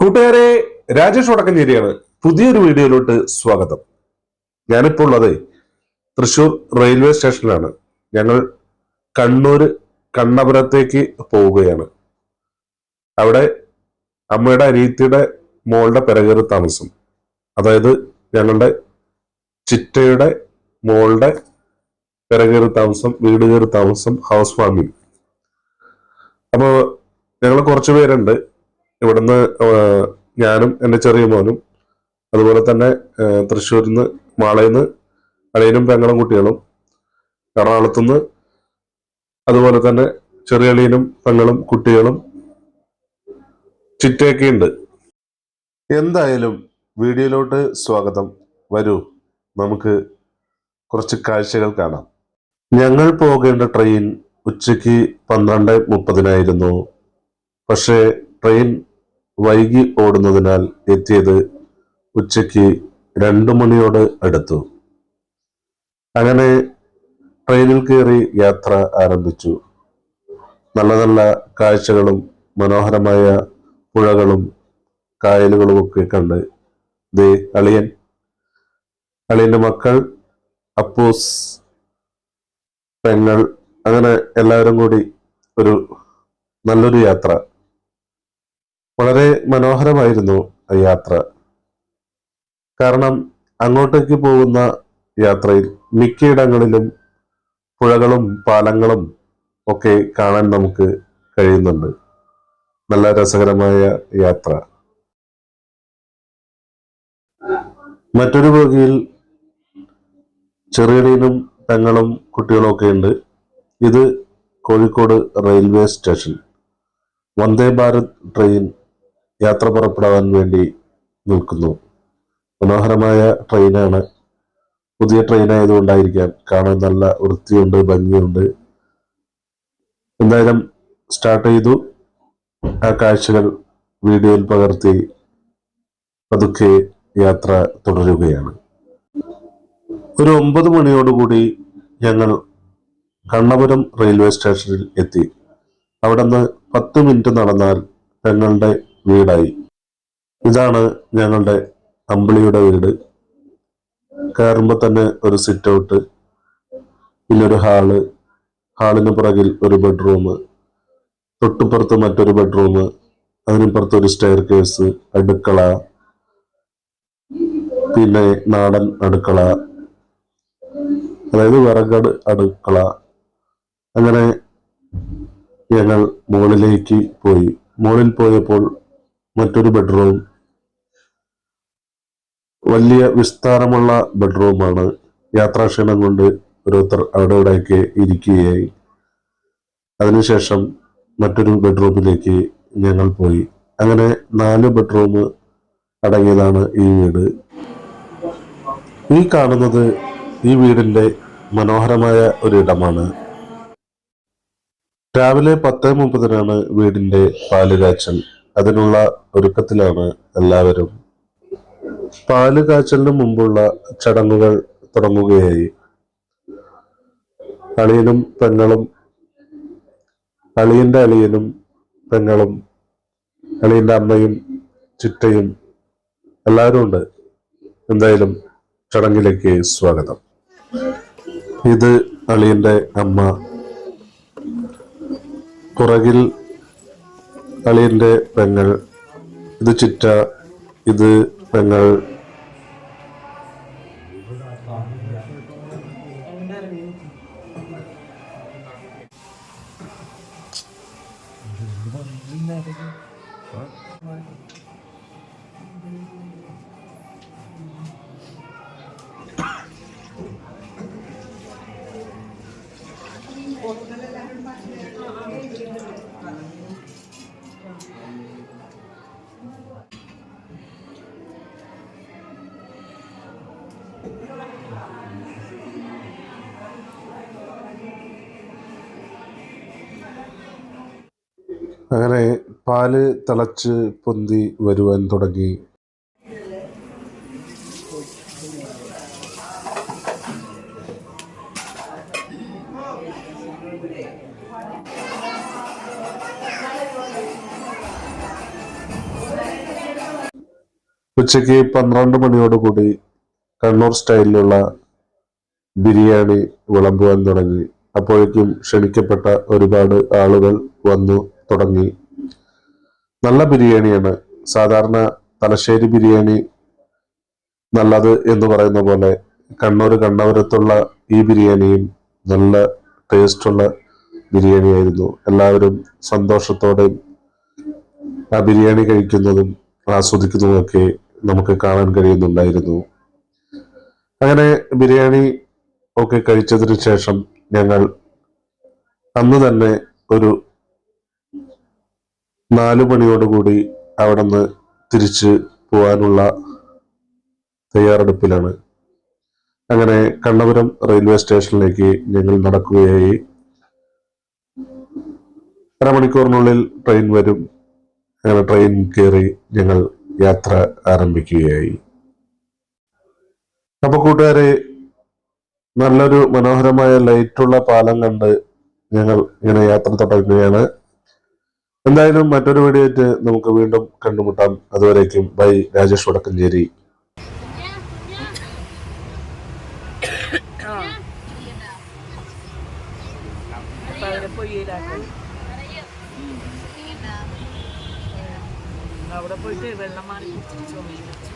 കൂട്ടുകാരെ, രാജേഷ് വടക്കഞ്ചേരിയാണ്. പുതിയൊരു വീഡിയോയിലോട്ട് സ്വാഗതം. ഞാനിപ്പോൾ ഉള്ളത് തൃശ്ശൂർ റെയിൽവേ സ്റ്റേഷനിലാണ്. ഞങ്ങൾ കണ്ണൂർ കണ്ണപുരത്തേക്ക് പോവുകയാണ്. അവിടെ അമ്മയുടെ അനിയത്തിയുടെ മോളുടെ പെരകേറി താമസം, അതായത് ഞങ്ങളുടെ ചിറ്റയുടെ മോളുടെ പെരകേറി താമസം, വീട് കയറി താമസം, ഹൗസ് വാമിങ്. അപ്പോൾ ഞങ്ങൾ കുറച്ചു പേരുണ്ട് ഇവിടുന്ന്. ഞാനും എൻ്റെ ചെറിയ മോനും, അതുപോലെ തന്നെ തൃശ്ശൂരിൽ നിന്ന് മാളയിൽ നിന്ന് അളിയനും പെങ്ങളും കുട്ടികളും, എറണാകുളത്തുനിന്ന് അതുപോലെ തന്നെ ചെറിയ അളിയനും പെങ്ങളും കുട്ടികളും ചിറ്റയൊക്കെ ഉണ്ട്. എന്തായാലും വീഡിയോയിലോട്ട് സ്വാഗതം. വരൂ, നമുക്ക് കുറച്ച് കാഴ്ചകൾ കാണാം. ഞങ്ങൾ പോകേണ്ട ട്രെയിൻ ഉച്ചയ്ക്ക് 12:30 പക്ഷേ ട്രെയിൻ വൈകി ഓടുന്നതിനാൽ എത്തിയത് ഉച്ചയ്ക്ക് 2 മണിയോട് അടുത്തു. അങ്ങനെ ട്രെയിനിൽ കയറി യാത്ര ആരംഭിച്ചു. നല്ല നല്ല കാഴ്ചകളും മനോഹരമായ പുഴകളും കായലുകളും ഒക്കെ കണ്ട് ദേ അളിയന്റെ മക്കൾ, അപ്പൂസ്, പെങ്ങൾ, അങ്ങനെ എല്ലാവരും കൂടി ഒരു നല്ലൊരു യാത്ര. വളരെ മനോഹരമായിരുന്നു ആ യാത്ര. കാരണം അങ്ങോട്ടേക്ക് പോകുന്ന യാത്രയിൽ മിക്കയിടങ്ങളിലും പുഴകളും പാലങ്ങളും ഒക്കെ കാണാൻ നമുക്ക് കഴിയുന്നുണ്ട്. നല്ല രസകരമായ യാത്ര. മറ്റൊരു ബോഗിയിൽ ചെറിയടീനും പെങ്ങളും കുട്ടികളും ഒക്കെ ഉണ്ട്. ഇത് Kozhikode railway station. Vande Bharat train യാത്ര പുറപ്പെടാൻ വേണ്ടി നിൽക്കുന്നു. മനോഹരമായ ട്രെയിനാണ്. പുതിയ ട്രെയിൻ ആയതുകൊണ്ടായിരിക്കാം കാണാൻ നല്ല വൃത്തിയുണ്ട്, ഭംഗിയുണ്ട്. എന്തായാലും സ്റ്റാർട്ട് ചെയ്തു. ആ കാഴ്ചകൾ വീഡിയോയിൽ പകർത്തി പതുക്കെ യാത്ര തുടരുകയാണ്. ഒരു 9 മണിയോടുകൂടി ഞങ്ങൾ കണ്ണപുരം റെയിൽവേ സ്റ്റേഷനിൽ എത്തി. അവിടെ നിന്ന് 10 മിനിറ്റ് നടന്നാൽ ഞങ്ങളുടെ വീടായി. ഇതാണ് ഞങ്ങളുടെ അമ്പിളിയുടെ വീട്. കയറുമ്പോൾ തന്നെ ഒരു സിറ്റ് ഔട്ട്, പിന്നെ ഒരു ഹാളിന് പുറകിൽ ഒരു ബെഡ്റൂം, തൊട്ടുപുറത്ത് മറ്റൊരു ബെഡ്റൂം, അതിനുപുറത്ത് ഒരു സ്റ്റെയർ കേസ്, അടുക്കള, പിന്നെ നാടൻ അടുക്കള, അതായത് വിറകട് അടുക്കള. അങ്ങനെ ഞങ്ങൾ മുകളിലേക്ക് പോയി. മുകളിൽ പോയപ്പോൾ മറ്റൊരു ബെഡ്റൂം, വലിയ വിസ്താരമുള്ള ബെഡ്റൂമാണ്. യാത്രാക്ഷീണം കൊണ്ട് ഓരോരുത്തർ അവിടെ ഇവിടെയൊക്കെ ഇരിക്കുകയായി. അതിനുശേഷം മറ്റൊരു ബെഡ്റൂമിലേക്ക് ഞങ്ങൾ പോയി. അങ്ങനെ 4 ബെഡ്റൂം അടങ്ങിയതാണ് ഈ വീട്. ഈ കാണുന്നത് ഈ വീടിന്റെ മനോഹരമായ ഒരിടമാണ്. രാവിലെ 10:30 വീടിന്റെ പാല് കാച്ചൽ. അതിനുള്ള ഒരുക്കത്തിലാണ് എല്ലാവരും. പാല് കാച്ചലിന് മുമ്പുള്ള ചടങ്ങുകൾ തുടങ്ങുകയായി. അളിയനും പെങ്ങളും, അളിയന്റെ അളിയനും പെങ്ങളും, അളിയന്റെ അമ്മയും ചിറ്റയും എല്ലാവരും ഉണ്ട്. എന്തായാലും ചടങ്ങിലേക്ക് സ്വാഗതം. ഇത് അളിയന്റെ അമ്മ, പുറകിൽ അളിയന്റെ പെങ്ങൾ, ഇത് ചിറ്റ, ഇത് പെങ്ങൾ. അങ്ങനെ പാല് തിളച്ച് പൊന്തി വരുവാൻ തുടങ്ങി. ഉച്ചയ്ക്ക് 12 മണിയോടുകൂടി കണ്ണൂർ സ്റ്റൈലിലുള്ള ബിരിയാണി വിളമ്പുവാൻ തുടങ്ങി. അപ്പോഴേക്കും ക്ഷണിക്കപ്പെട്ട ഒരുപാട് ആളുകൾ വന്നു തുടങ്ങി. നല്ല ബിരിയാണിയാണ്. സാധാരണ തലശ്ശേരി ബിരിയാണി നല്ലത് എന്ന് പറയുന്ന പോലെ കണ്ണപുരത്തുള്ള ഈ ബിരിയാണിയും നല്ല ടേസ്റ്റുള്ള ബിരിയാണിയായിരുന്നു. എല്ലാവരും സന്തോഷത്തോടെ ആ ബിരിയാണി കഴിക്കുന്നതും ആസ്വദിക്കുന്നതുമൊക്കെ നമുക്ക് കാണാൻ കഴിയുന്നുണ്ടായിരുന്നു. അങ്ങനെ ബിരിയാണി ഒക്കെ കഴിച്ചതിന് ശേഷം ഞങ്ങൾ അന്ന് തന്നെ ഒരു 4 മണിയോടുകൂടി അവിടെ നിന്ന് തിരിച്ച് പോകാനുള്ള തയ്യാറെടുപ്പിലാണ്. അങ്ങനെ കണ്ണപുരം റെയിൽവേ സ്റ്റേഷനിലേക്ക് ഞങ്ങൾ നടക്കുകയായി. അരമണിക്കൂറിനുള്ളിൽ ട്രെയിൻ വരും. അങ്ങനെ ട്രെയിൻ കയറി ഞങ്ങൾ യാത്ര ആരംഭിക്കുകയായി. അപ്പൊ കൂട്ടുകാരെ, നല്ലൊരു മനോഹരമായ ലൈറ്റുള്ള പാലം കണ്ട് ഞങ്ങൾ ഇങ്ങനെ യാത്ര തുടങ്ങുകയാണ്. എന്തായാലും മറ്റൊരു വീഡിയോ ആയിട്ട് നമുക്ക് വീണ്ടും കണ്ടുമുട്ടാം. അതുവരേക്കും ബൈ. രാജേഷ് വടക്കഞ്ചേരി. അവിടെ പോയിട്ട് വെള്ളം മാറി കുടിച്ചു.